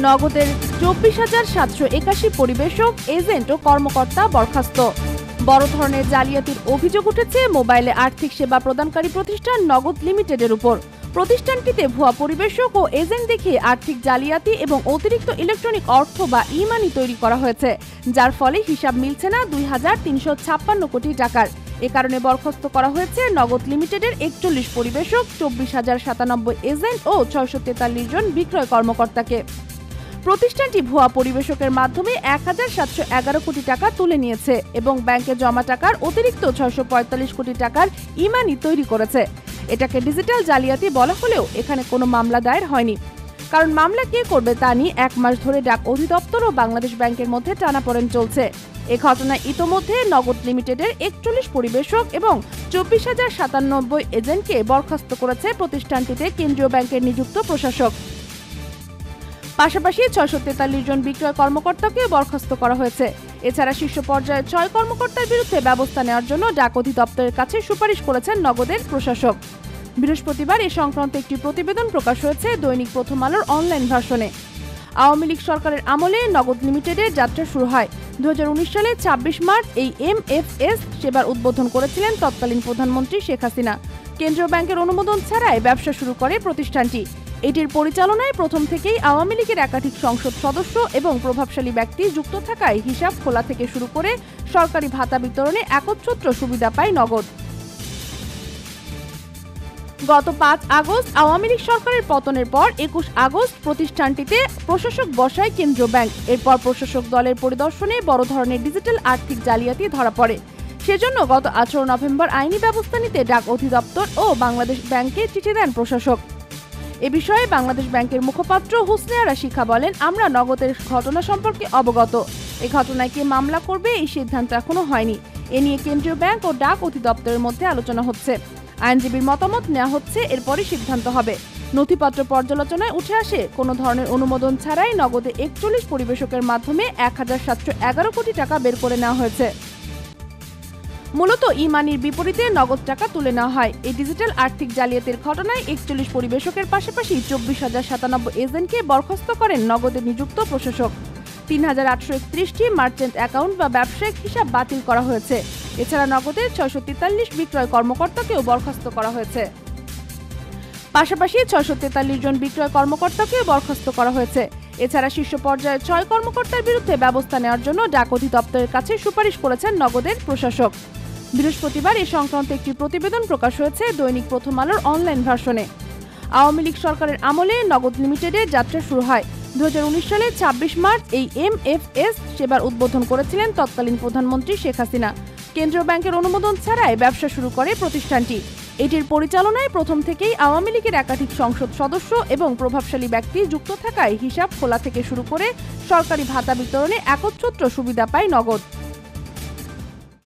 নগদের 24,781 পরিবেশক, এজেন্ট ও কর্মকর্তা বরখাস্ত। বড় ধরনের জালিয়াতির অভিযোগ উঠেছে মোবাইলে আর্থিক সেবা প্রদানকারী প্রতিষ্ঠান নগদ লিমিটেডের উপর। প্রতিষ্ঠানটিতে ভুয়া পরিবেশক ও এজেন্ট দেখিয়ে আর্থিক জালিয়াতি এবং অতিরিক্ত ইলেকট্রনিক অর্থ বা ই-মানি তৈরি করা হয়েছে, যার ফলে হিসাব মিলছে না 2,356 কোটি টাকার। এ কারণে বরখাস্ত করা হয়েছে নগদ লিমিটেডের 41 পরিবেশক, 24,097 এজেন্ট ও 643 জন বিক্রয় কর্মকর্তাকে। প্রতিষ্ঠানটি ভুয়া পরিবেশকের মাধ্যমে 1,711 কোটি টাকা তুলে নিয়েছে এবং ব্যাংকে জমা টাকার অতিরিক্ত 645 কোটি টাকার ই-মানি তৈরি করেছে। এটাকে ডিজিটাল জালিয়াতি বলা হলেও এখানে কোনো মামলা দায়ের হয়নি, কারণ মামলা কে করবে তা নিয়ে 1 মাস ধরে ডাক অধিদপ্তর ও বাংলাদেশ ব্যাংকের মধ্যে টানাপোড়েন চলছে। এ ঘটনায় ইতোমধ্যে নগদ লিমিটেডের 41 পরিবেশক এবং 24,097 এজেন্টকে বরখাস্ত করেছে প্রতিষ্ঠানটিতে কেন্দ্রীয় ব্যাংকের নিযুক্ত প্রশাসক। পাশাপাশি 643 জন বিক্রয় কর্মকর্তাকে বরখাস্ত করা হয়েছে। এছাড়া শীর্ষ পর্যায়ের 6 কর্মকর্তার বিরুদ্ধে ব্যবস্থা নেওয়ার জন্য ডাক অধিদপ্তরের কাছে সুপারিশ করেছেন নগদের প্রশাসক। বৃহস্পতিবার এ সংক্রান্ত একটি প্রতিবেদন প্রকাশ হয়েছে দৈনিক প্রথম আলোর অনলাইন ভার্সনে। আওয়ামী লীগ সরকারের আমলে নগদ লিমিটেডের যাত্রা শুরু হয়। 2019 সালে 26 মার্চ এই MFS সেবার উদ্বোধন করেছিলেন তৎকালীন প্রধানমন্ত্রী শেখ হাসিনা। কেন্দ্রীয় ব্যাংকের অনুমোদন ছাড়াই ব্যবসা শুরু করে প্রতিষ্ঠানটি। এটির পরিচালনায় প্রথম থেকেই আওয়ামী লীগের একাধিক সংসদ সদস্য এবং প্রভাবশালী ব্যক্তি যুক্ত থাকায় হিসাব খোলা থেকে শুরু করে সরকারি ভাতা বিতরণে একচ্ছত্র সুবিধা পায় নগদ। গত 5 আগস্ট আওয়ামী লীগ সরকারের পতনের পর 21 আগস্ট প্রতিষ্ঠানটিতে প্রশাসক বসায় কেন্দ্রীয় ব্যাংক। এরপর প্রশাসক দলের পরিদর্শনে বড় ধরনের ডিজিটাল আর্থিক জালিয়াতি ধরা পড়ে। সেজন্য গত 18 নভেম্বর আইনি ব্যবস্থা নিতে ডাক অধিদপ্তর ও বাংলাদেশ ব্যাংকে চিঠি দেন প্রশাসক। এ বিষয়ে বাংলাদেশ ব্যাংকের মুখপাত্র হুসনে আরা শিখা বলেন, আমরা নগদের ঘটনা সম্পর্কে অবগত। এই ঘটনায় কে মামলা করবে এই সিদ্ধান্ত এখনো হয়নি। এ নিয়ে কেন্দ্রীয় ব্যাংক ও ডাক অধিদপ্তরের মধ্যে আলোচনা হচ্ছে। আইনজীবীর মতামত নেওয়া হচ্ছে, এরপরই সিদ্ধান্ত হবে। নথিপত্র পর্যালোচনায় উঠে আসে কোনো ধরনের অনুমোদন ছাড়াই নগদে 41 পরিবেশকের মাধ্যমে 1,711 কোটি টাকা বের করে নেওয়া হয়েছে। মূলত ই-মানির বিপরীতে নগদ টাকা তুলে নেওয়া হয়। এই ডিজিটাল আর্থিক জালিয়াতির ঘটনায় 41 পরিবেশকের পাশাপাশি 24,097 এজেন্টকে বরখাস্ত করেন নগদে নিযুক্ত প্রশাসক। 3,831টি মার্চেন্ট অ্যাকাউন্ট বা ব্যবসায়িক হিসাব বাতিল করা হয়েছে। এছাড়া নগদের 643 বিক্রয় কর্মকর্তাকেও বরখাস্ত করা হয়েছে। পাশাপাশি 643 জন বিক্রয় কর্মকর্তাকেও বরখাস্ত করা হয়েছে। এছাড়া শীর্ষ পর্যায়ের 6 কর্মকর্তার বিরুদ্ধে ব্যবস্থা নেওয়ার জন্য ডাক অধিদপ্তরের কাছে সুপারিশ করেছেন নগদের প্রশাসক। বৃহস্পতিবার এ সংক্রান্ত একটি প্রতিবেদন প্রকাশ হয়েছে দৈনিক প্রথম আলোর অনলাইন ভার্সনে। আওয়ামী লীগ সরকারের আমলে নগদ লিমিটেডের যাত্রা শুরু হয়। 2019 সালে 26 মার্চ এই MFS সেবার উদ্বোধন করেছিলেন তৎকালীন প্রধানমন্ত্রী শেখ হাসিনা। কেন্দ্রীয় ব্যাংকের অনুমোদন ছাড়াই ব্যবসা শুরু করে প্রতিষ্ঠানটি। এটির পরিচালনায় প্রথম থেকেই আওয়ামী লীগের একাধিক সংসদ সদস্য এবং প্রভাবশালী ব্যক্তি যুক্ত থাকায় হিসাব খোলা থেকে শুরু করে সরকারি ভাতা বিতরণে একচ্ছত্র সুবিধা পায় নগদ।